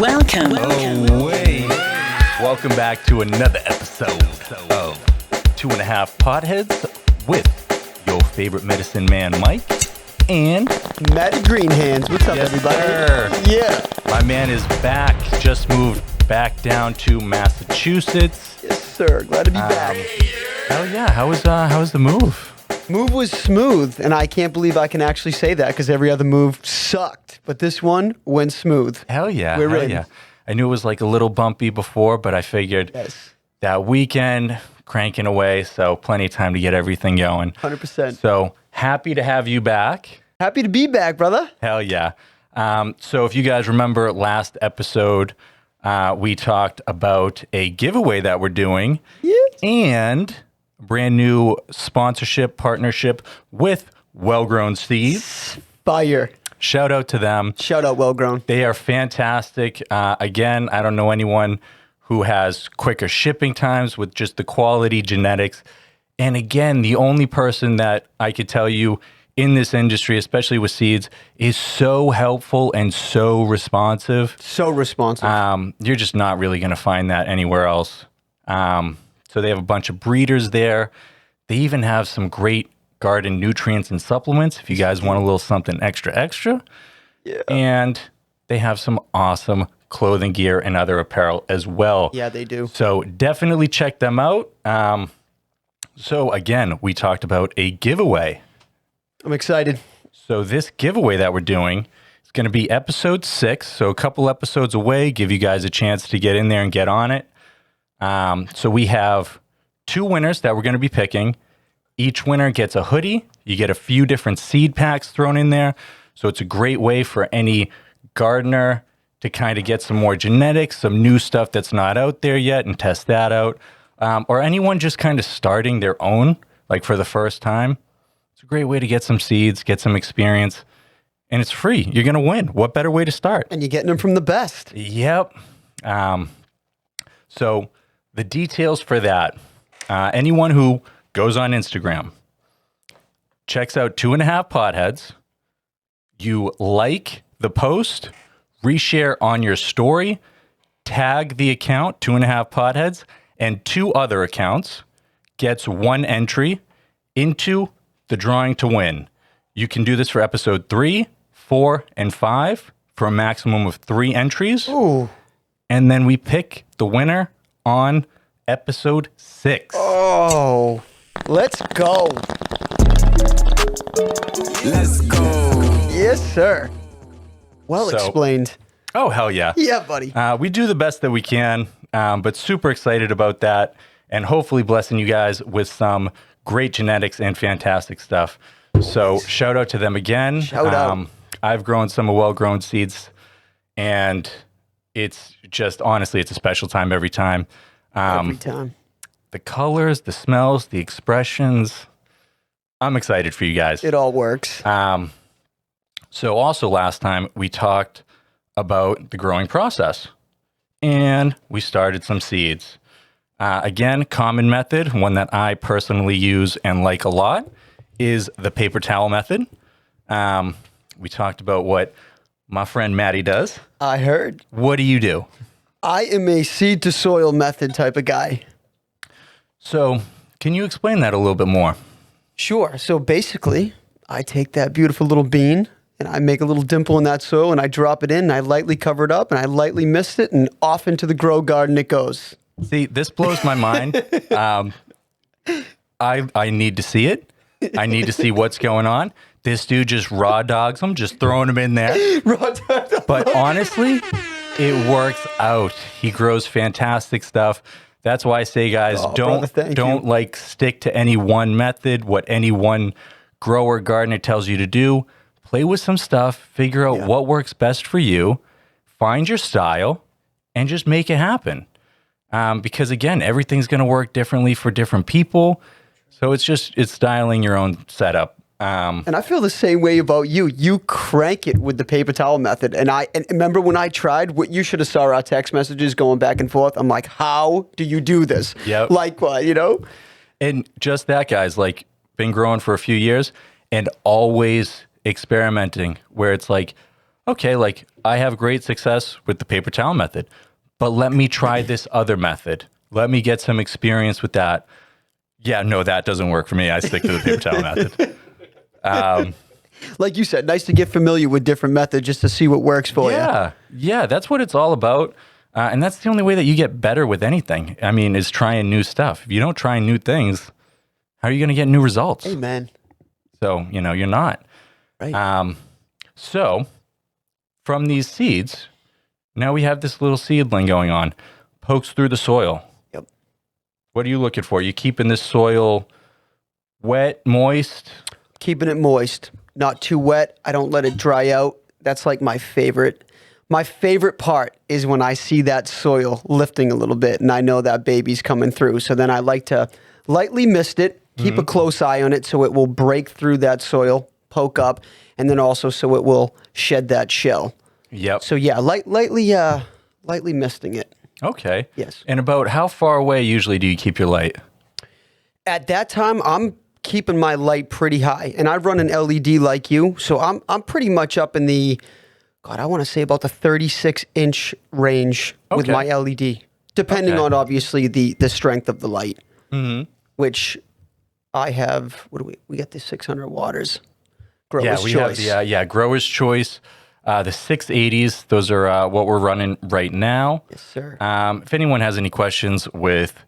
Welcome. Oh, wait. Welcome back to another episode of 2.5 Potheads with your favorite medicine man, Mike, and Matty Greenhands. What's up, everybody? sir. Yeah. My man is back. Just moved back down to Massachusetts. Yes, sir. Glad to be back. Hell yeah. How was the move? Move was smooth, and I can't believe I can actually say that because every other move sucked. But this one went smooth. Hell yeah. We're hell in. yeah. I knew it was like a little bumpy before, but I figured Yes. that weekend cranking away, so plenty of time to get everything going. 100%. So happy to have you back. Happy to be back, brother. Hell yeah. So if you guys remember last episode, we talked about a giveaway that we're doing Yes. and a brand new sponsorship partnership with Well Grown Seeds. Fire. Shout out to them. Shout out, Well Grown. They are fantastic. Again, I don't know anyone who has quicker shipping times with just the quality genetics. And again, the only person that I could tell you in this industry, especially with seeds, is so helpful and so responsive. So responsive. You're just not really going to find that anywhere else. So they have a bunch of breeders there. They even have some great garden nutrients and supplements if you guys want a little something extra. Yeah. And they have some awesome clothing gear and other apparel as well. Yeah, they do. So definitely check them out. So again, we talked about a giveaway. I'm excited. So this giveaway that we're doing is going to be episode 6. So a couple episodes away, give you guys a chance to get in there and get on it. So we have 2 winners that we're going to be picking. Each winner gets a hoodie. You get a few different seed packs thrown in there. So it's a great way for any gardener to kind of get some more genetics, some new stuff that's not out there yet and test that out. Or anyone just kind of starting their own, like for the first time. It's a great way to get some seeds, get some experience, and it's free. You're going to win. What better way to start? And you're getting them from the best. Yep. So the details for that, anyone who goes on Instagram, checks out 2.5 Potheads, you like the post, reshare on your story, tag the account 2.5 Potheads, and 2 other accounts, gets 1 entry into the drawing to win. You can do this for episode 3, 4, and 5 for a maximum of 3 entries. Ooh. And then we pick the winner on episode 6. Oh. Let's go. Let's go. Yes, sir. Well So- explained. Oh, hell yeah. Yeah, buddy. We do the best that we can, but super excited about that and hopefully blessing you guys with some great genetics and fantastic stuff. So shout out to them again. Shout out. I've grown some of Well Grown Seeds, and it's just, honestly, it's a special time every time. Every time. The colors, the smells, the expressions. I'm excited for you guys. It all works. So also last time we talked about the growing process and we started some seeds. Again, common method, one that I personally use and like a lot, is the paper towel method. We talked about what my friend Maddie does. I heard. What do you do? I am a seed to soil method type of guy. So can you explain that a little bit more? Sure. So basically, I take that beautiful little bean and I make a little dimple in that soil and I drop it in and I lightly cover it up and I lightly mist it and off into the grow garden it goes. See, this blows my mind. I need to see it. I need to see what's going on. This dude just raw dogs them, just throwing them in there. But honestly, it works out. He grows fantastic stuff. That's why I say, guys, Oh, brother, thank don't you. like stick to any one method, what any one grower gardener tells you to do. Play with some stuff, figure out what works best for you, find your style, and just make it happen. Because again, everything's going to work differently for different people. So it's styling your own setup. And I feel the same way about you. You crank it with the paper towel method. And remember when I tried, what you should have saw our text messages going back and forth. I'm like, how do you do this? Yep. Like what, you know? And just that, guys, like been growing for a few years and always experimenting where it's like, okay, like I have great success with the paper towel method, but let me try this other method. Let me get some experience with that. Yeah, no, that doesn't work for me. I stick to the paper towel method. Like you said, nice to get familiar with different methods just to see what works for you. Yeah, that's what it's all about. And that's the only way that you get better with anything. I mean, is trying new stuff. If you don't try new things, how are you going to get new results? Amen. So, you're not. Right. So from these seeds, now we have this little seedling going on, pokes through the soil. Yep. What are you looking for? You keeping this soil wet, moist? Keeping it moist, not too wet. I don't let it dry out. That's like my favorite. My favorite part is when I see that soil lifting a little bit and I know that baby's coming through. So then I like to lightly mist it, keep a close eye on it so it will break through that soil, poke up, and then also so it will shed that shell. Yep. So yeah, lightly misting it. Okay. Yes. And about how far away usually do you keep your light? At that time, I'm keeping my light pretty high, and I run an LED like you, so I'm pretty much up in the, God, I want to say about the 36-inch range with Okay. my LED, depending Okay. on obviously the strength of the light, which I have. What do we got? The 600 watts. Grower's We choice. have the Grower's Choice, the 680s. Those are what we're running right now. Yes, sir. If anyone has any questions with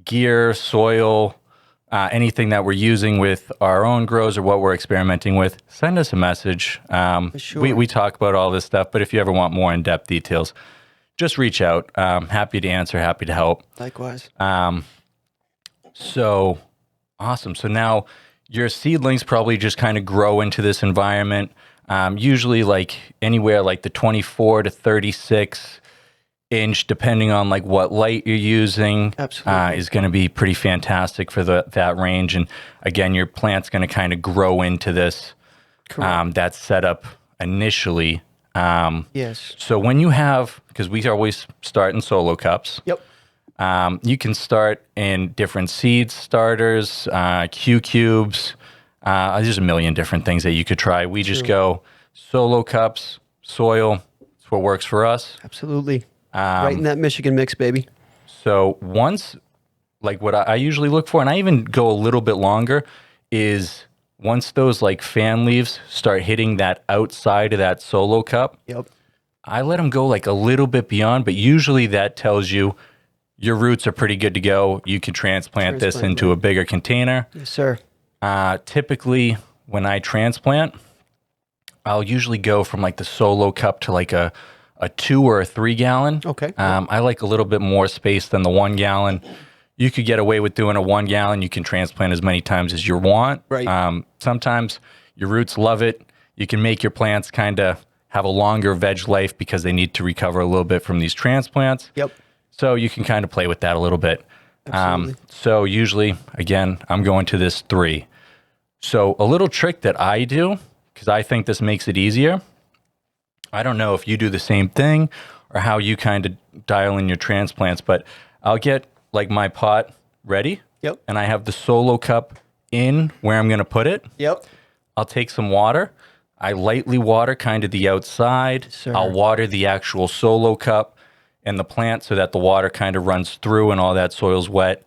gear, soil, anything that we're using with our own grows or what we're experimenting with, send us a message. sure. We talk about all this stuff, but if you ever want more in-depth details, just reach out. Happy to answer, happy to help. Likewise. So awesome. So now your seedlings probably just kind of grow into this environment. Usually like anywhere like the 24 to 36 inch, depending on like what light you're using, Absolutely. is going to be pretty fantastic for that range. And again, your plant's going to kind of grow into this, that setup initially. Yes. So when you have, because we always start in solo cups. Yep. You can start in different seed starters, Q cubes. There's a million different things that you could try. We just go solo cups, soil. It's what works for us. Absolutely. Right in that Michigan mix, baby. So once, like what I usually look for, and I even go a little bit longer, is once those like fan leaves start hitting that outside of that solo cup, Yep. I let them go like a little bit beyond, but usually that tells you your roots are pretty good to go. You can transplant this into a bigger container. Yes, sir. Typically, when I transplant, I'll usually go from like the solo cup to like a 2 or a 3 gallon. Okay. I like a little bit more space than the 1 gallon. You could get away with doing a 1 gallon. You can transplant as many times as you want. Right. Sometimes your roots love it. You can make your plants kind of have a longer veg life because they need to recover a little bit from these transplants. Yep. So you can kind of play with that a little bit. Absolutely. So usually, again, I'm going to this 3. So a little trick that I do, because I think this makes it easier. I don't know if you do the same thing or how you kind of dial in your transplants, but I'll get like my pot ready. Yep. And I have the solo cup in where I'm going to put it. Yep. I'll take some water. I lightly water kind of the outside. Sir. I'll water the actual solo cup and the plant so that the water kind of runs through and all that soil's wet.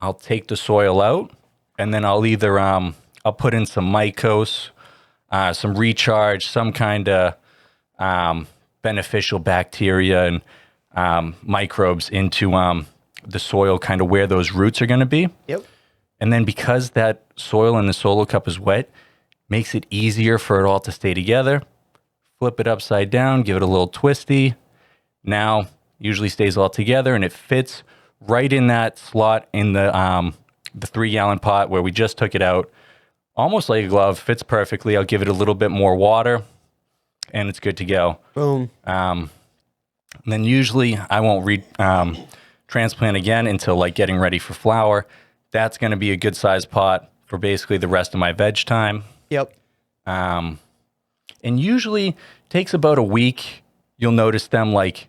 I'll take the soil out and then I'll either I'll put in some mycose, some recharge, some kind of beneficial bacteria and microbes into the soil, kind of where those roots are going to be. Yep. And then because that soil in the solo cup is wet, makes it easier for it all to stay together. Flip it upside down, give it a little twisty. Now, usually stays all together and it fits right in that slot in the 3 gallon pot where we just took it out. Almost like a glove, fits perfectly. I'll give it a little bit more water and it's good to go. Boom. And then usually I won't transplant again until like getting ready for flower. That's going to be a good size pot for basically the rest of my veg time. Yep. And usually takes about a week. You'll notice them like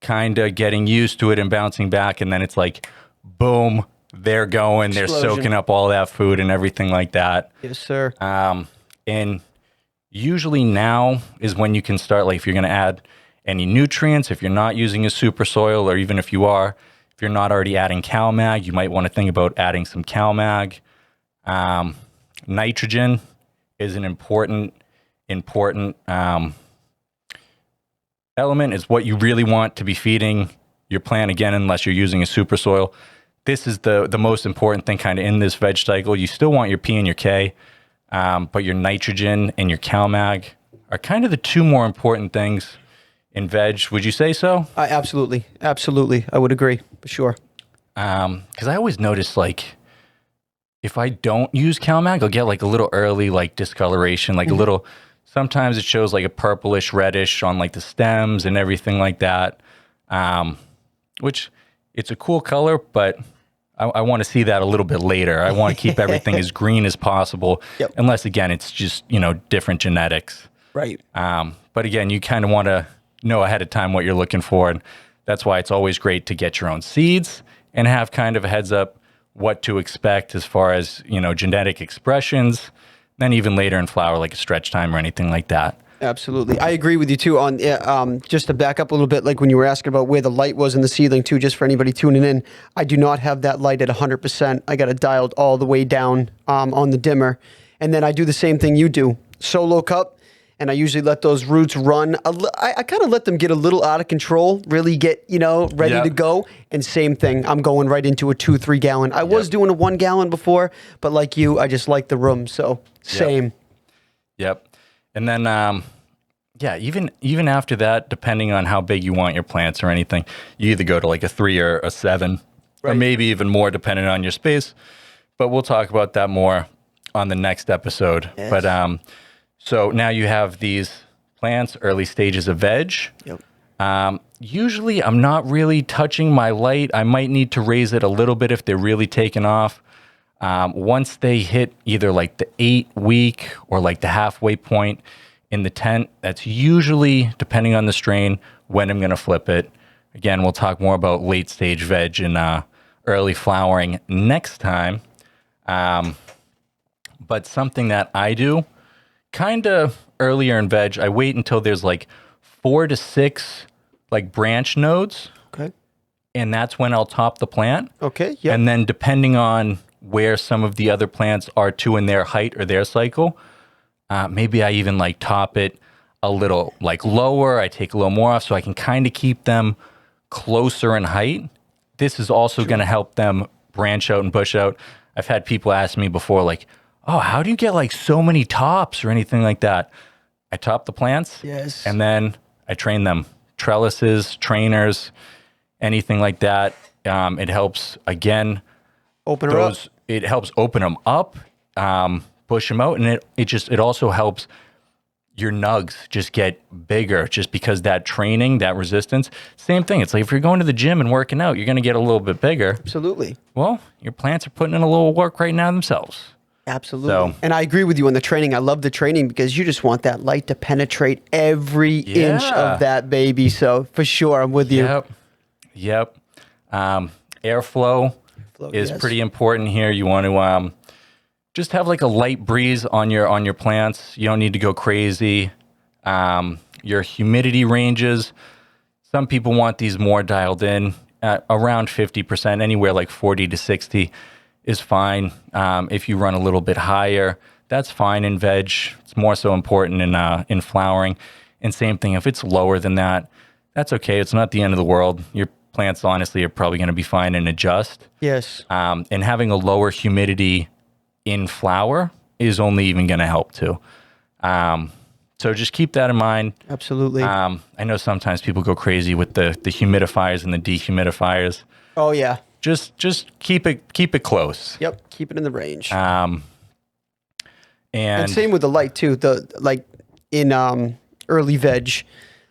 kind of getting used to it and bouncing back. And then it's like, boom, they're going, they're Explosion. soaking up all that food and everything like that. Yes, sir. And Usually now is when you can start, like if you're going to add any nutrients, if you're not using a super soil, or even if you are, if you're not already adding CalMag, you might want to think about adding some CalMag. Nitrogen is an important element, is what you really want to be feeding your plant, again, unless you're using a super soil. This is the most important thing kind of in this veg cycle. You still want your P and your K, but your nitrogen and your CalMag are kind of the two more important things in veg. Would you say so? Absolutely. Absolutely. I would agree for sure. Because I always notice, like, if I don't use CalMag, I'll get like a little early like discoloration, like a little, sometimes it shows like a purplish reddish on like the stems and everything like that, which it's a cool color, but I want to see that a little bit later. I want to keep everything as green as possible, unless again, it's just, different genetics. Right. But again, you kind of want to know ahead of time what you're looking for. And that's why it's always great to get your own seeds and have kind of a heads up what to expect as far as, genetic expressions, then even later in flower, like a stretch time or anything like that. Absolutely. I agree with you too on, just to back up a little bit, like when you were asking about where the light was in the seedling too, just for anybody tuning in, I do not have that light at 100%. I got it dialed all the way down, on the dimmer. And then I do the same thing you do, solo cup. And I usually let those roots run. I kind of let them get a little out of control, really get, ready to go. And same thing, I'm going right into a 2-3 gallon. I was doing a 1 gallon before, but like you, I just like the room. So same. Yep. And then, even after that, depending on how big you want your plants or anything, you either go to like a 3 or a 7, or maybe even more depending on your space. But we'll talk about that more on the next episode. Yes. But, so now you have these plants, early stages of veg. Yep. Usually I'm not really touching my light. I might need to raise it a little bit if they're really taking off. Once they hit either like the 8-week or like the halfway point in the tent, that's usually, depending on the strain, when I'm going to flip it. Again, we'll talk more about late stage veg and early flowering next time. But something that I do, kind of earlier in veg, I wait until there's like 4 to 6 like branch nodes. Okay. And that's when I'll top the plant. Okay. Yeah. And then depending on where some of the other plants are too in their height or their cycle, maybe I even like top it a little like lower. I take a little more off so I can kind of keep them closer in height. This is also going to help them branch out and bush out. I've had people ask me before, like, oh, how do you get like so many tops or anything like that? I top the plants. Yes. And then I train them. Trellises, trainers, anything like that. It helps, again, it helps open them up, push them out. And it also helps your nugs just get bigger just because that training, that resistance, same thing. It's like if you're going to the gym and working out, you're going to get a little bit bigger. Absolutely. Well, your plants are putting in a little work right now themselves. Absolutely. So, and I agree with you on the training. I love the training because you just want that light to penetrate every inch of that baby. So for sure, I'm with you. Yep. Airflow is pretty important here. You want to just have like a light breeze on your plants. You don't need to go crazy. Your humidity ranges, some people want these more dialed in at around 50%, anywhere like 40 to 60 is fine. If you run a little bit higher, that's fine in veg. It's more so important in flowering. And same thing, if it's lower than that, that's okay. It's not the end of the world. Your plants, honestly, are probably going to be fine and adjust. Yes. And having a lower humidity in flower is only even going to help too. So just keep that in mind. Absolutely. I know sometimes people go crazy with the humidifiers and the dehumidifiers. Oh yeah. Just keep it close. Yep, keep it in the range. And same with the light too. Like in early veg,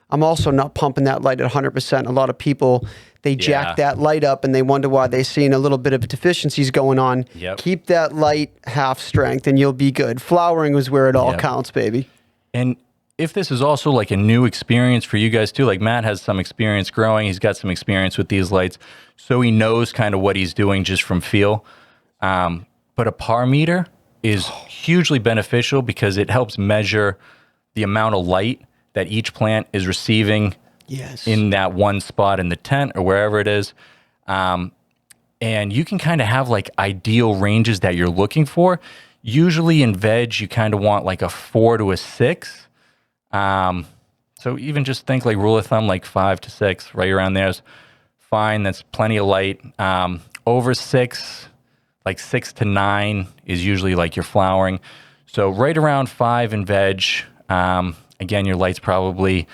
I'm also not pumping that light at 100%. A lot of people, they jack that light up and they wonder why they're seeing a little bit of deficiencies going on. Yep. Keep that light half strength and you'll be good. Flowering is where it all counts, baby. And if this is also like a new experience for you guys too, like Matt has some experience growing, he's got some experience with these lights, so he knows kind of what he's doing just from feel. But a par meter is hugely beneficial because it helps measure the amount of light that each plant is receiving Yes. in that one spot in the tent or wherever it is. And you can kind of have like ideal ranges that you're looking for. Usually in veg, you kind of want like a 4 to a 6. So even just think like rule of thumb, like 5 to 6, right around there is fine. That's plenty of light. Over 6, like 6 to 9 is usually like your flowering. So right around 5 in veg. Again, your light's probably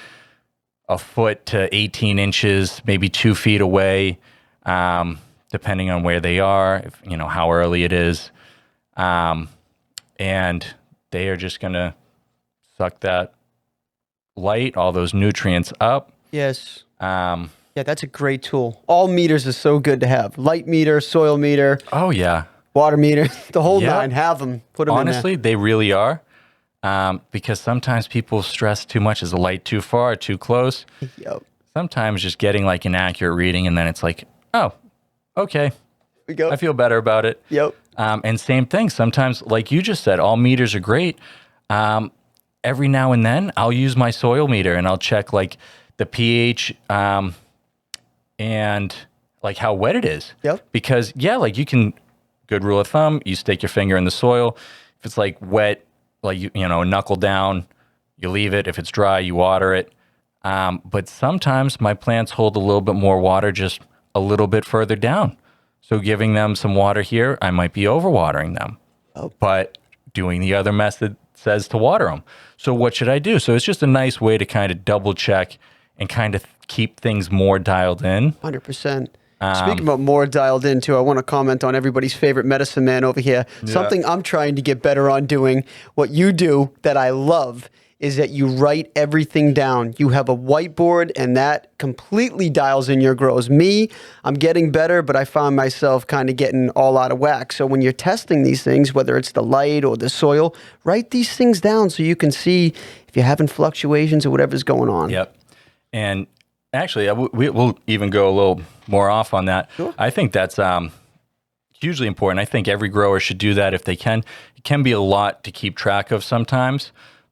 a foot to 18 inches, maybe 2 feet away, depending on where they are, if, you know, how early it is. And they are just going to suck that light, all those nutrients up. Yes. Yeah, that's a great tool. All meters are so good to have. Light meter, soil meter, Oh, yeah. water meter, the whole Yep. nine. Have them. Put them Honestly, they really are. Because sometimes people stress too much. Is the light too far, too close? in there. Yep. Sometimes just getting like an accurate reading and then it's like, oh, okay, We go. I feel better about it. Yep. And same thing. Sometimes, like you just said, all meters are great. Every now and then I'll use my soil meter and I'll check like the pH and like how wet it is. Yep. Because yeah, like you can, good rule of thumb, you stick your finger in the soil. If it's like wet, like, you know, knuckle down, you leave it. If it's dry, you water it. But sometimes my plants hold a little bit more water just a little bit further down. So giving them some water here, I might be overwatering them. Oh. But doing the other method says to water them. So what should I do? So it's just a nice way to kind of double check and kind of keep things more dialed in. 100%. Speaking about more dialed into, I want to comment on everybody's favorite medicine man over here. Yeah. Something I'm trying to get better on doing. What you do that I love is that you write everything down. You have a whiteboard, and that completely dials in your grows. Me, I'm getting better, but I find myself kind of getting all out of whack. So when you're testing these things, whether it's the light or the soil, write these things down so you can see if you're having fluctuations or whatever's going on. Yep. And actually, we'll even go a little more off on that. Sure. I think that's hugely important. I think every grower should do that if they can. It can be a lot to keep track of sometimes,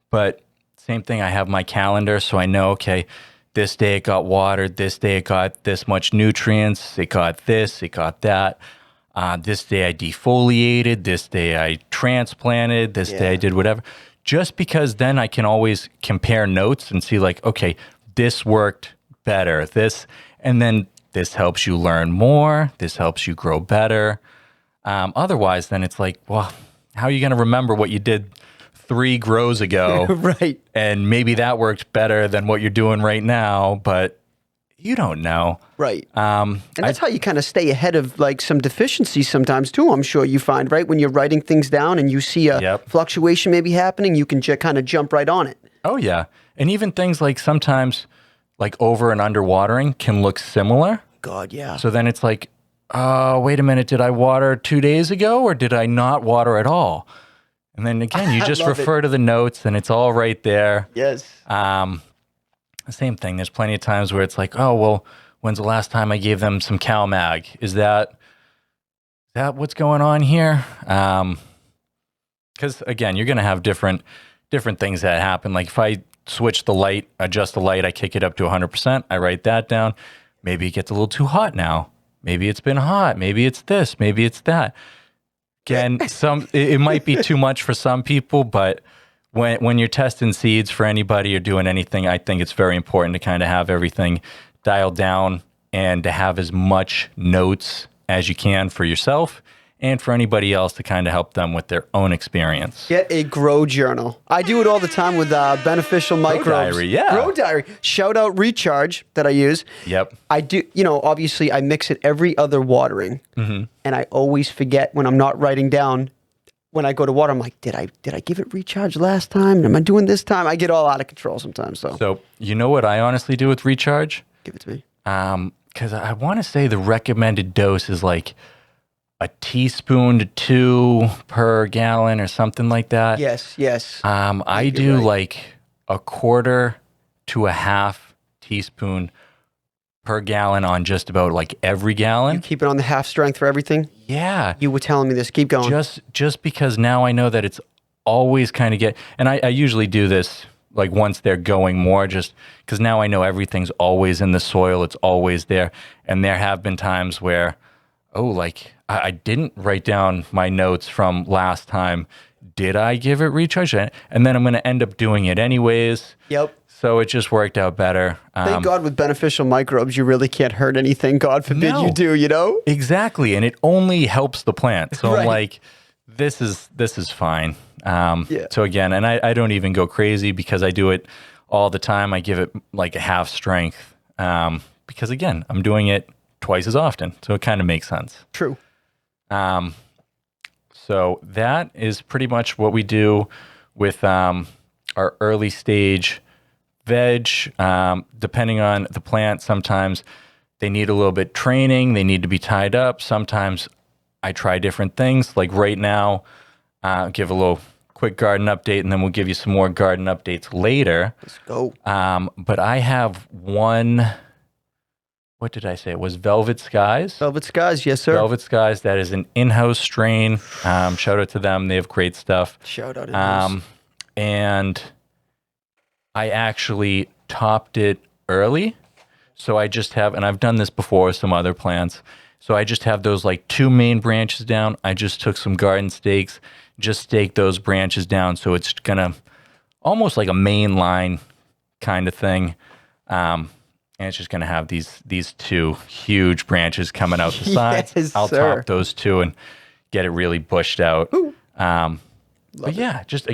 but same thing. I have my calendar, so I know, okay, this day it got watered, this day it got this much nutrients, it got this, it got that. This day I defoliated, this day I transplanted, this day I did whatever. Just because then I can always compare notes and see like, okay, this worked better, this, and then this helps you learn more, this helps you grow better. Otherwise, then it's like, well, how are you going to remember what you did 3 grows ago? Right. And maybe that worked better than what you're doing right now, but you don't know. Right. And that's how you kind of stay ahead of like some deficiencies sometimes too, I'm sure you find, right? When you're writing things down and you see a fluctuation maybe happening, you can kind of jump right on it. Oh, yeah. And even things like sometimes like over and under watering can look similar. God, yeah. So then it's like, oh, wait a minute, did I water 2 days ago or did I not water at all? And then again, you just refer to the notes and it's all right there. Yes. Same thing. There's plenty of times where it's like, oh, well, when's the last time I gave them some CalMag? Is that what's going on here? Because again, you're going to have different things that happen. Like if I switch the light, adjust the light, I kick it up to 100%, I write that down. Maybe it gets a little too hot now. Maybe it's been hot. Maybe it's this. Maybe it's that. Again, it might be too much for some people, but when you're testing seeds for anybody or doing anything, I think it's very important to kind of have everything dialed down and to have as much notes as you can for yourself and for anybody else to kind of help them with their own experience. Get a grow journal. I do it all the time with beneficial microbes. Diary, yeah. Grow diary. Shout out Recharge that I use. Yep. I do, obviously I mix it every other watering. Mm-hmm. And I always forget when I'm not writing down. When I go to water, I'm like, did I give it Recharge last time? Am I doing this time? I get all out of control sometimes. So you know what I honestly do with Recharge? give it to me. Because I want to say the recommended dose is like a teaspoon to 2 per gallon or something like that. Yes. I do like a 1/4 to a 1/2 teaspoon per gallon on just about like every gallon. You keep it on the half strength for everything? Yeah. You were telling me this. Keep going. Just because now I know that it's always kind of and I usually do this like once they're going more, just because now I know everything's always in the soil, it's always there. And there have been times where, oh, like I didn't write down my notes from last time. Did I give it recharge? And then I'm going to end up doing it anyways. Yep. So it just worked out better. Thank God with beneficial microbes, you really can't hurt anything. God forbid No. you do, you know? Exactly. And it only helps the plant. So I'm Right. like, this is fine. Yeah. So again, and I don't even go crazy because I do it all the time. I give it like a half strength because again, I'm doing it twice as often. So it kind of makes sense. True. So that is pretty much what we do with our early stage veg. Depending on the plant, sometimes they need a little bit training. They need to be tied up. Sometimes I try different things. Like right now, give a little quick garden update, and then we'll give you some more garden updates later. Let's go. But I have one, what did I say? It was Velvet Skies. Velvet Skies, yes, sir. Velvet Skies, that is an in-house strain. Shout out to them. They have great stuff. Shout out. In-house. And I actually topped it early. So I just have, and I've done this before with some other plants. So I just have those like 2 main branches down. I just took some garden stakes, just staked those branches down. So it's going to almost like a main line kind of thing. And it's just going to have these 2 huge branches coming out the sides. Yes, I'll sir. top those 2 and get it really bushed out. But yeah, just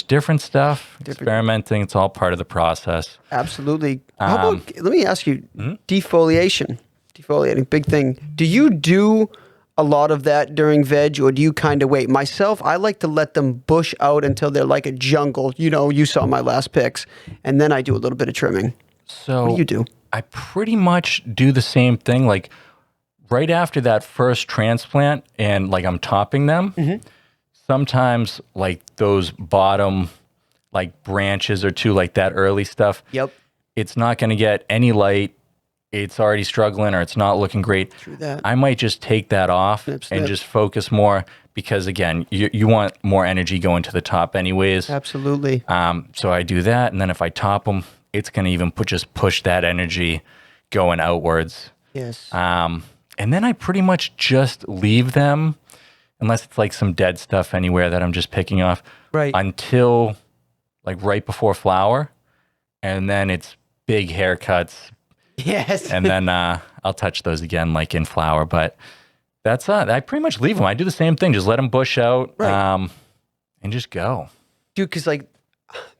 different stuff, experimenting. It's all part of the process. Absolutely. How about, let me ask you, defoliation. Defoliating, big thing. Do you do a lot of that during veg, or do you kind of wait? Myself, I like to let them bush out until they're like a jungle. You know, you saw my last picks. And then I do a little bit of trimming. So What do you do? I pretty much do the same thing. Like right after that first transplant and like I'm topping them, sometimes like those bottom like branches or 2, like that early stuff, Yep. it's not going to get any light. It's already struggling or it's not looking great. True that. I might just take that off Snip, and snip. just focus more because again, you want more energy going to the top anyways. Absolutely. So I do that. And then if I top them, it's going to even just push that energy going outwards. Yes. And then I pretty much just leave them, unless it's like some dead stuff anywhere that I'm just picking off, Right. until like right before flower. And then it's big haircuts. Yes. And then I'll touch those again like in flower. But that's I pretty much leave them. I do the same thing. Just let them bush out Right. and just go. Dude, because like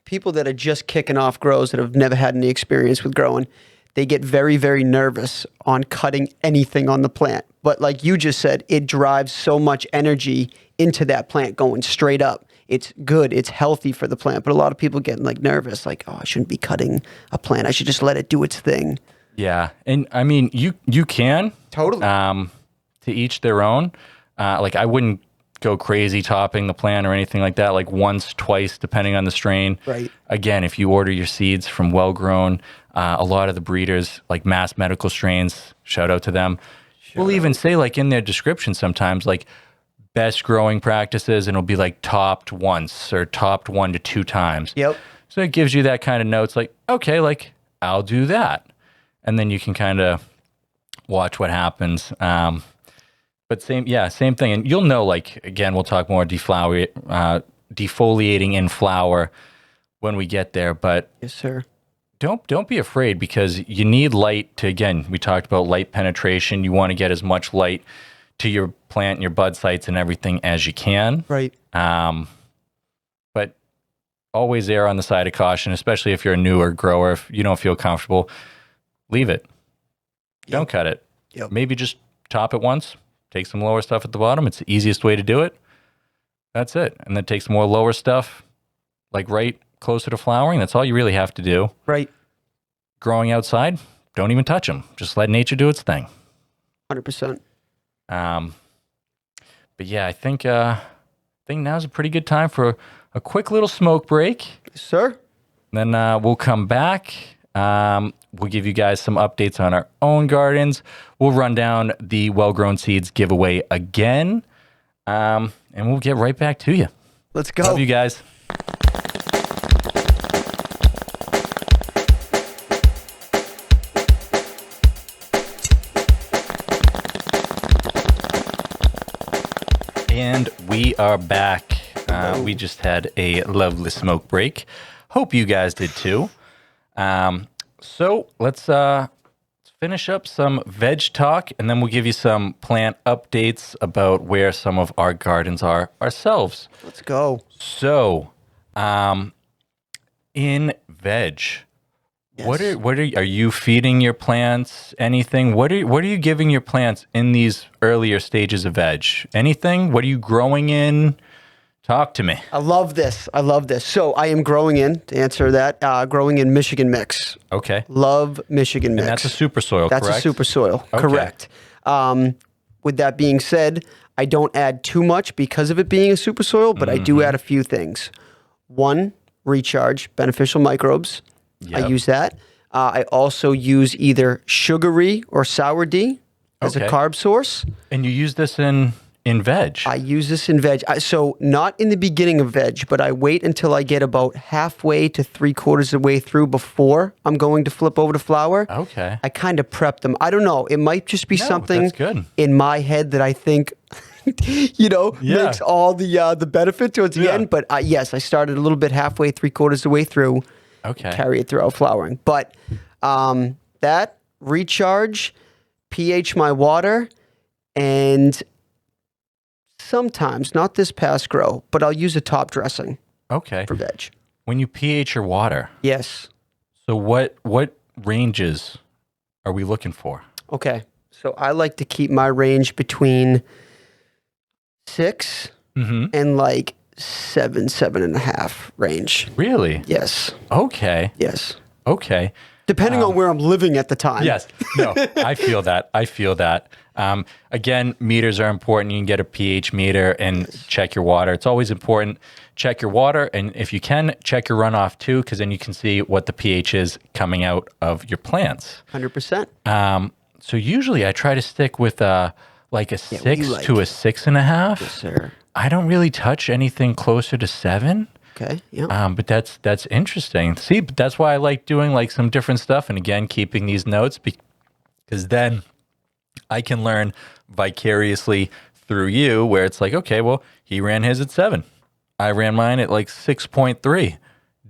people that are just kicking off grows that have never had any experience with growing, they get very, very nervous on cutting anything on the plant. But like you just said, it drives so much energy into that plant going straight up. It's good. It's healthy for the plant. But a lot of people getting like nervous, like, oh, I shouldn't be cutting a plant. I should just let it do its thing. Yeah. And I mean, you can. Totally. To each their own. Like I wouldn't go crazy topping the plant or anything like that, like once, twice, depending on the strain. Right. Again, if you order your seeds from well-grown, a lot of the breeders, like Mass Medical Strains, shout out to them, will even say like in their description sometimes like best growing practices, and it'll be like topped once or topped 1 to 2 times. Yep. So it gives you that kind of notes like, okay, like I'll do that. And then you can kind of watch what happens. But same thing. And you'll know, like, again, we'll talk more defoliating in flower when we get there. But Yes, sir. don't be afraid, because you need light to, again, we talked about light penetration. You want to get as much light to your plant and your bud sites and everything as you can. Right. But always err on the side of caution, especially if you're a newer grower. If you don't feel comfortable, leave it. Don't cut it. Yep. Maybe just top it once, take some lower stuff at the bottom. It's the easiest way to do it. That's it. And then take some more lower stuff, like right closer to flowering. That's all you really have to do. Right. Growing outside, don't even touch them. Just let nature do its thing. 100%. But yeah, I think now's a pretty good time for a quick little smoke break. Yes, sir. Then we'll come back. We'll give you guys some updates on our own gardens. We'll run down the well-grown seeds giveaway again. And we'll get right back to you. Let's go. Love you guys. are back. We just had a lovely smoke break. Hope you guys did too. So let's finish up some veg talk, and then we'll give you some plant updates about where some of our gardens are ourselves. Let's go. So, in veg, Yes. what are you feeding your plants? Anything? What are you giving your plants in these earlier stages of veg? Anything? What are you growing in? Talk to me. I love this. So I am growing in, to answer that, growing in Michigan mix. Okay. Love Michigan mix. And that's a super soil, That's correct? a super soil, Okay. correct. With that being said, I don't add too much because of it being a super soil, but I do add a few things. One, recharge, beneficial microbes. I Yep. use that. I also use either sugary or sour D as a Okay. carb source. And you use this in veg? I use this in veg. So not in the beginning of veg, but I wait until I get about halfway to 3/4 of the way through before I'm going to flip over to flour. Okay. I kind of prep them. I don't know. It might just be No, something that's good. in my head that I think, Yeah. makes all the benefit towards the Yeah. end. But yes, I started a little bit halfway, 3/4 of the way through. Okay. Carry it throughout flowering. But that recharge, pH my water, and sometimes, not this past grow, but I'll use a top dressing Okay. for veg. When you pH your water, Yes. so what ranges are we looking for? Okay. So I like to keep my range between 6 Mm-hmm. and like 7.5 range. Really? Yes. Okay. Yes. Okay. Depending on where I'm living at the time. Yes. No, I feel that. Again, meters are important. You can get a pH meter and check your water. It's always important. Check your water. And if you can, check your runoff too, because then you can see what the pH is coming out of your plants. 100%. So usually I try to stick with like a 6 like to a 6.5. Sir. I don't really touch anything closer to 7. Okay. Yeah. But that's interesting. See, but that's why I like doing like some different stuff. And again, keeping these notes because then I can learn vicariously through you where it's like, okay, well, he ran his at 7. I ran mine at like 6.3.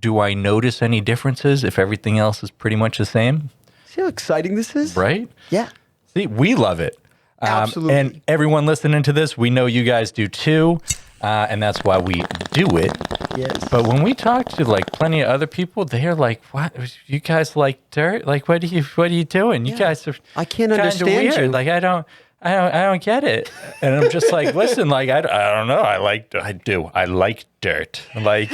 Do I notice any differences if everything else is pretty much the same? See how exciting this is? Right? Yeah. See, we love it. Absolutely. And everyone listening to this, we know you guys do too. And that's why we do it. Yes. But when we talk to like plenty of other people, they're like, "What? You guys like dirt? Like, what are you doing? You guys are I can't kinda understand weird. you." Like, I don't get it." And I'm just like, "Listen, like, I don't know. I like dirt. Like,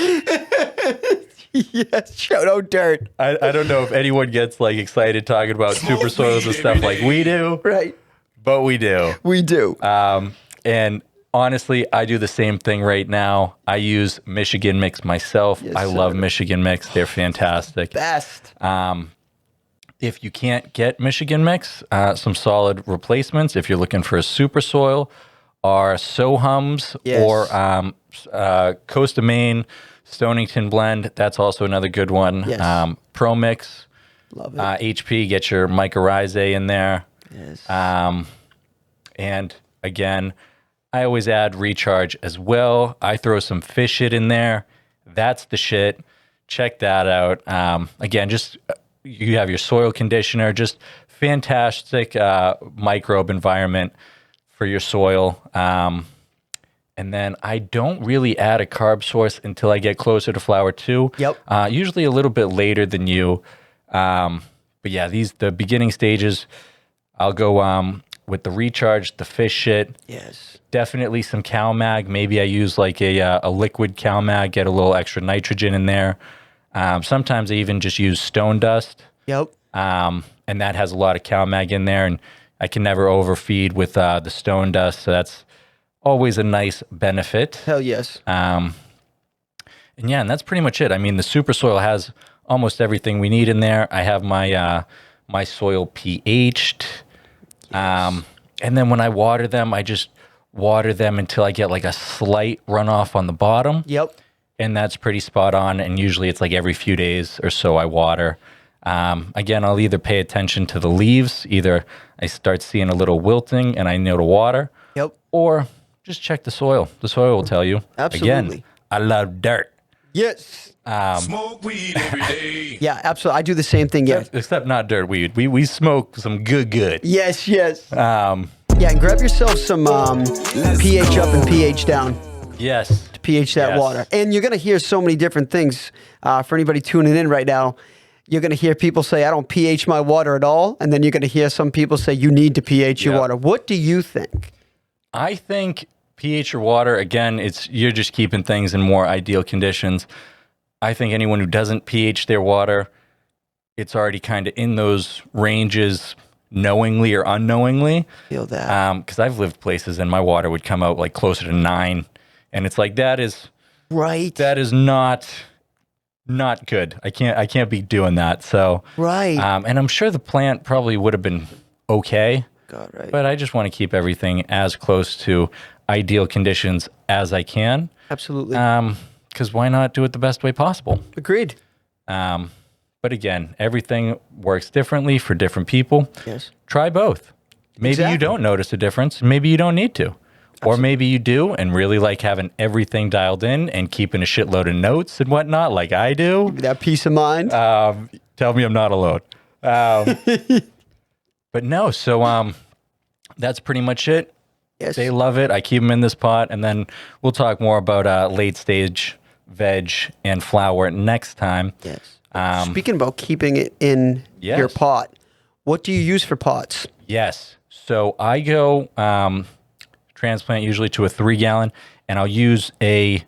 Yes. Shout out dirt. I don't know if anyone gets like excited talking about super soils and stuff like we do, Right. but we do. We do. And honestly, I do the same thing right now. I use Michigan Mix myself. Yes, I love sir. Michigan Mix. They're fantastic. Best. If you can't get Michigan Mix, some solid replacements if you're looking for a super soil are Sohums Yes. or Coast of Maine Stonington Blend. That's also another good one. Yes. Pro Mix, Love it. HP, get your mycorrhizae in there. Yes. And again, I always add recharge as well. I throw some fish shit in there. That's the shit. Check that out. Again, just you have your soil conditioner, just fantastic microbe environment for your soil. And then I don't really add a carb source until I get closer to flower 2. Yep. Usually a little bit later than you. But yeah, the beginning stages, I'll go with the recharge, the fish shit. Yes. Definitely some CalMag. Maybe I use like a liquid CalMag, get a little extra nitrogen in there. Sometimes I even just use stone dust. Yep. And that has a lot of CalMag in there. And I can never overfeed with the stone dust. So that's always a nice benefit. Hell yes. And yeah, and that's pretty much it. I mean, the super soil has almost everything we need in there. I have my my soil pH'd. And then when I water them, I just water them until I get like a slight runoff on the bottom. Yep. And that's pretty spot on. And usually it's like every few days or so I water. Again, I'll either pay attention to the leaves, either I start seeing a little wilting and I know to water, Yep. or just check the soil. The soil will tell you. Absolutely. Again, I love dirt. Yes. Smoke weed every day. Yeah, absolutely. I do the same thing. Yeah. Except not dirt weed. We smoke some good. Yes. Yes. Um, Yeah, and grab yourself some pH up and pH down yes. to pH that Yes. water. And you're going to hear so many different things. For anybody tuning in right now, you're going to hear people say, I don't pH my water at all. And then you're going to hear some people say, you need to pH your Yep. water. What do you think? I think pH your water, again, you're just keeping things in more ideal conditions. I think anyone who doesn't pH their water, it's already kind of in those ranges knowingly or unknowingly. Feel that. Because I've lived places and my water would come out like closer to 9. And it's like, that is Right. not good. I can't be doing that. So, Right. and I'm sure the plant probably would have been okay. God, right. But I just want to keep everything as close to ideal conditions as I can. Absolutely. Because why not do it the best way possible? Agreed. But again, everything works differently for different people. Yes. Try both. Maybe Exactly. you don't notice a difference. Maybe you don't need to. Or maybe you do and really like having everything dialed in and keeping a shitload of notes and whatnot like I do. That peace of mind. Tell me I'm not alone. But no, so that's pretty much it. Yes. They love it. I keep them in this pot, and then we'll talk more about late stage veg and flower next time. Yes. Speaking about keeping it in Yes. your pot, what do you use for pots? Yes. So I go transplant usually to a 3-gallon, and I'll use a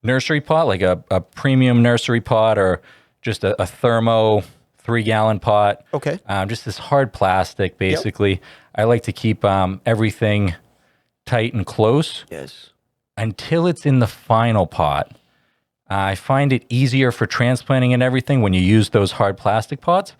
nursery pot, like a premium nursery pot, or just a thermo 3-gallon pot. Okay. Just this hard plastic, basically. I like to keep everything tight and close Yes. until it's in the final pot. I find it easier for transplanting and everything when you use those hard plastic pots.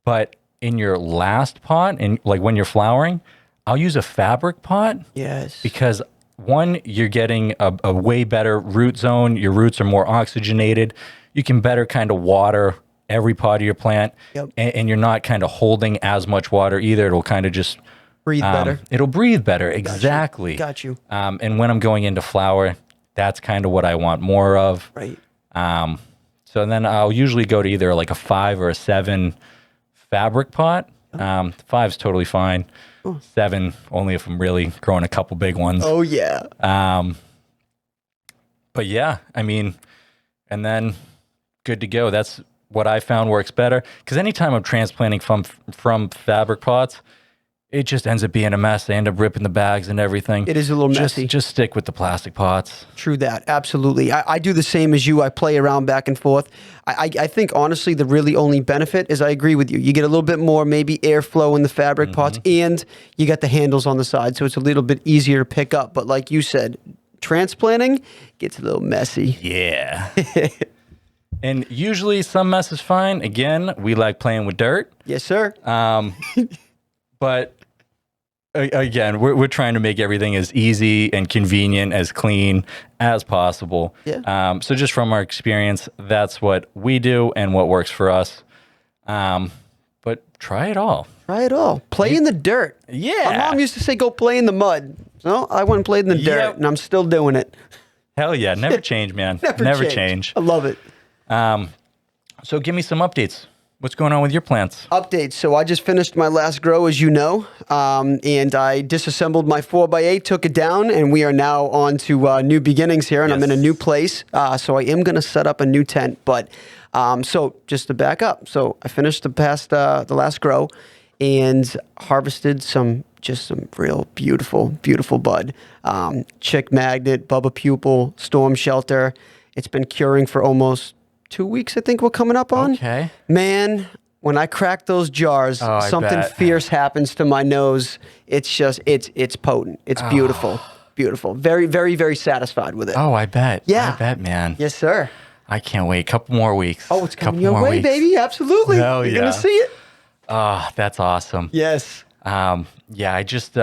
But in your last pot, and like when you're flowering, I'll use a fabric pot Yes. because one, you're getting a way better root zone. Your roots are more oxygenated. You can better kind of water every part of your plant. Yep. And you're not kind of holding as much water either. It'll kind of just Breathe better. It'll breathe better. Exactly. Got you. And when I'm going into flower, that's kind of what I want more of. Right. So then I'll usually go to either like a 5 or a 7 fabric pot. 5's totally fine. 7 only if I'm really growing a couple big ones. Oh, yeah. But yeah, I mean, and then good to go. That's what I found works better. Because anytime I'm transplanting from fabric pots, it just ends up being a mess. They end up ripping the bags and everything. It is a little messy. Just stick with the plastic pots. True that. Absolutely. I do the same as you. I play around back and forth. I think, honestly, the really only benefit is I agree with you. You get a little bit more maybe airflow in the fabric pots, and you got the handles on the side, so it's a little bit easier to pick up. But like you said, transplanting gets a little messy. Yeah. And usually some mess is fine. Again, we like playing with dirt. Yes, sir. But again, we're trying to make everything as easy and convenient, as clean as possible. Yeah. So just from our experience, that's what we do and what works for us. But try it all. Try it all. Play in the dirt. Yeah. My mom used to say, go play in the mud. So I went and played in the dirt, Yep. and I'm still doing it. Hell yeah. Never change, man. Never change. I love it. So give me some updates. What's going on with your plants? Updates. So I just finished my last grow, as you know, and I disassembled my 4x8, took it down, and we are now on to new beginnings here, and I'm in a Yes. new place. So I am going to set up a new tent. But so just to back up, so I finished the last grow and harvested some real beautiful bud. Chick magnet, Bubba pupil, storm shelter. It's been curing for almost 2 weeks, I think we're coming up on. Okay. Man, when I crack those jars, I something bet. fierce happens to my nose. It's just, it's potent. It's beautiful. Beautiful. Very, very, very satisfied with it. Oh, I bet. Yeah. I bet, man. Yes, sir. I can't wait. Couple more weeks. Oh, it's coming Couple your more way, weeks. baby. Absolutely. Hell You're yeah. going to see it. Oh, that's awesome. Yes. Yeah, I just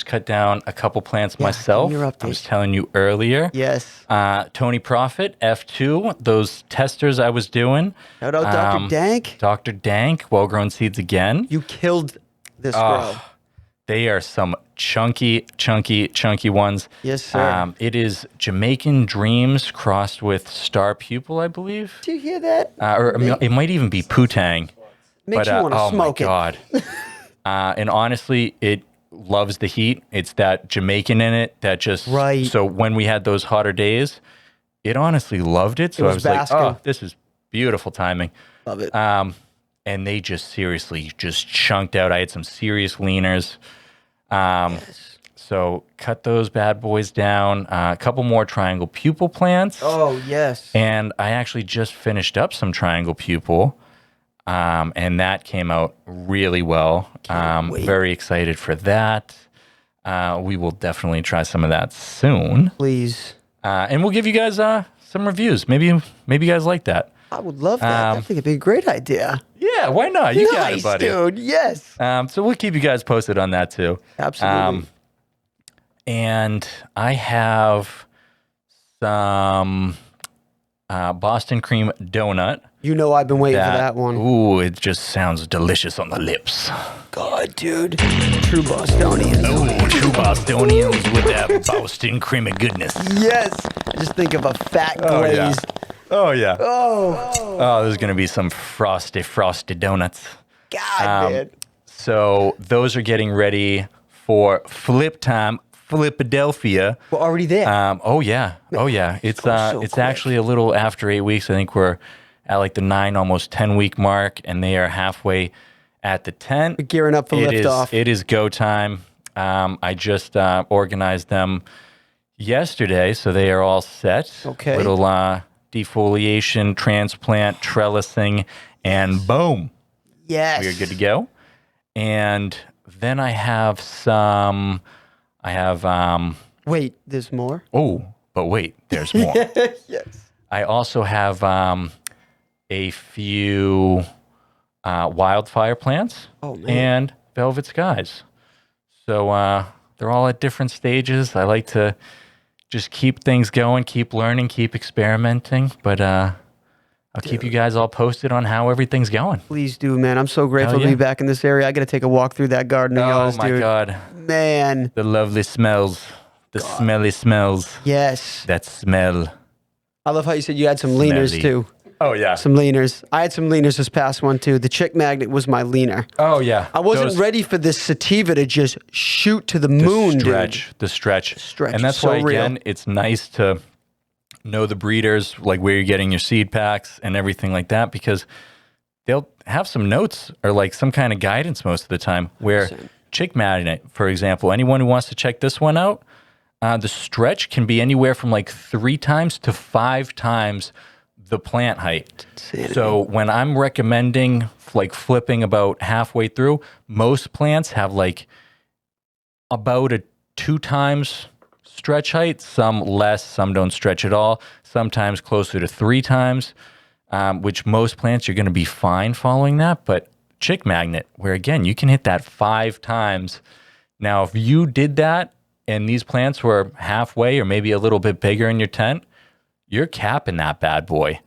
cut down a couple plants myself. give me your I was update. telling you earlier. Yes. Tony Profit, F2, those testers I was doing. Shout out Dr. Dank. Dr. Dank, Well Grown Seeds again. You killed this grow. They are some chunky ones. Yes, sir. It is Jamaican Dreams crossed with Star Pupil, I believe. Do you hear that? Or it might even be Putang. Makes you want to oh smoke my God. And honestly, it loves the heat. It's that Jamaican in it that just... Right. So when we had those hotter days, it honestly loved it. So I was was like, basking. oh, this is beautiful timing. Love it. And they just seriously just chunked out. I had some serious leaners. So cut those bad boys down. A couple more triangle pupil plants. Oh, yes. And I actually just finished up some triangle pupil. And that came out really well. wait. Very excited for that. We will definitely try some of that soon. Please. And we'll give you guys some reviews. Maybe you guys like that. I would love that. I think it'd be a great idea. Yeah, why not? You got it, Nice, buddy. dude. Yes. So we'll keep you guys posted on that too. Absolutely. And I have some Boston cream donut. You know I've been waiting for that one. Ooh, it just sounds delicious on the lips. God, dude. True Bostonian. Oh, true Bostonians with that Boston cream of goodness. Yes. I just think of a fat Oh, yeah. glazed. Oh, yeah. Oh, There's going to be some frosty donuts. God, man. So those are getting ready for flip time, Flipadelphia. We're already there. Oh yeah. It's going so it's quick. actually a little after 8 weeks. I think we're at like the 9, almost 10 week mark, and they are halfway at the 10. We're gearing up for liftoff. It is go time. I just organized them yesterday, so they are all set. Okay. Little defoliation, transplant, trellising, and boom, Yes. we are good to go. And then I have some. Wait, there's more? Oh, but wait, there's more. Yes. I also have a few wildfire plants and velvet skies. So they're all at different stages. I like to just keep things going, keep learning, keep experimenting. But I'll keep you guys all posted on how everything's going. Please do, man. I'm so grateful Hell to be yeah. back in this area. I got to take a walk through that garden of Oh yours, my dude. God. Man. The lovely smells. The smelly smells. Yes. That smell. I love how you said you had some leaners, Smelly. too. Oh, yeah. Some leaners. I had some leaners this past one, too. The chick magnet was my leaner. Oh, yeah. I wasn't Those- ready for this sativa to just shoot to the moon, the stretch. stretch And is that's so why, real. again, it's nice to know the breeders, like where you're getting your seed packs and everything like that, because they'll have some notes or like some kind of guidance most of the time where 100%. chick magnet, for example, anyone who wants to check this one out, the stretch can be anywhere from like 3 times to 5 times the plant height. Insanity. So when I'm recommending like flipping about halfway through, most plants have like about a 2 times stretch height, some less, some don't stretch at all, sometimes closer to 3 times, which most plants you're going to be fine following that. But chick magnet, where again, you can hit that 5 times. Now, if you did that and these plants were halfway or maybe a little bit bigger in your tent, you're capping that bad boy.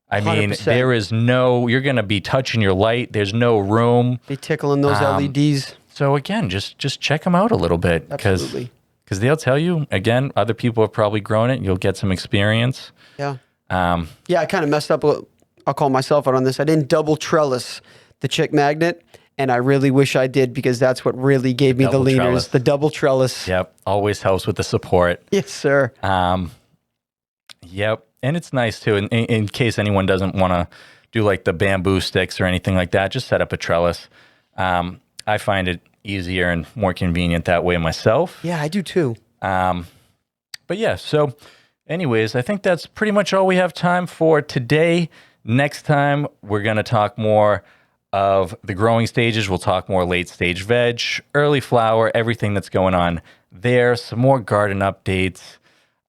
I mean, 100%. there is no, you're going to be touching your light. There's no room. Be tickling those LEDs. So again, just check them out a little bit Absolutely. because they'll tell you, again, other people have probably grown it and you'll get some experience. Yeah. Yeah, I kind of messed up. I'll call myself out on this. I didn't double trellis the chick magnet, and I really wish I did because that's what really gave me the double leaners. trellis. The double trellis. Yep. Always helps with the support. Yes, sir. Yep. And it's nice too. In case anyone doesn't want to do like the bamboo sticks or anything like that, just set up a trellis. I find it easier and more convenient that way myself. Yeah, I do too. But yeah, so anyways, I think that's pretty much all we have time for today. Next time, we're going to talk more of the growing stages. We'll talk more late stage veg, early flower, everything that's going on there, some more garden updates.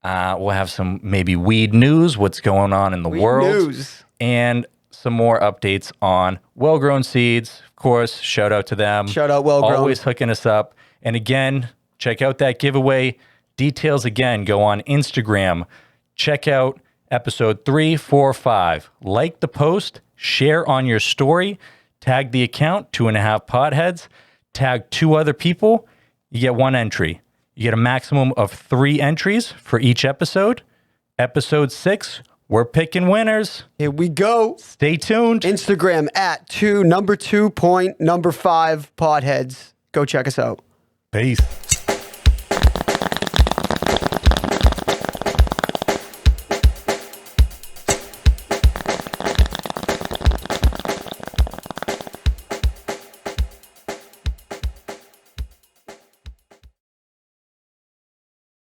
We'll have some maybe weed news, what's going on in the world, News. and some more updates on well-grown seeds. Of course, shout out to them. Shout out Well Grown. Always hooking us up. And again, check out that giveaway. Details again, go on Instagram. Check out episode 3, 4, 5. Like the post, share on your story, tag the account, 2.5 Potheads, tag 2 other people, you get one entry. You get a maximum of 3 entries for each episode. Episode 6, we're picking winners. Here we go. Stay tuned. Instagram at 2 number 2 point number 5 podheads. Go check us out. Peace.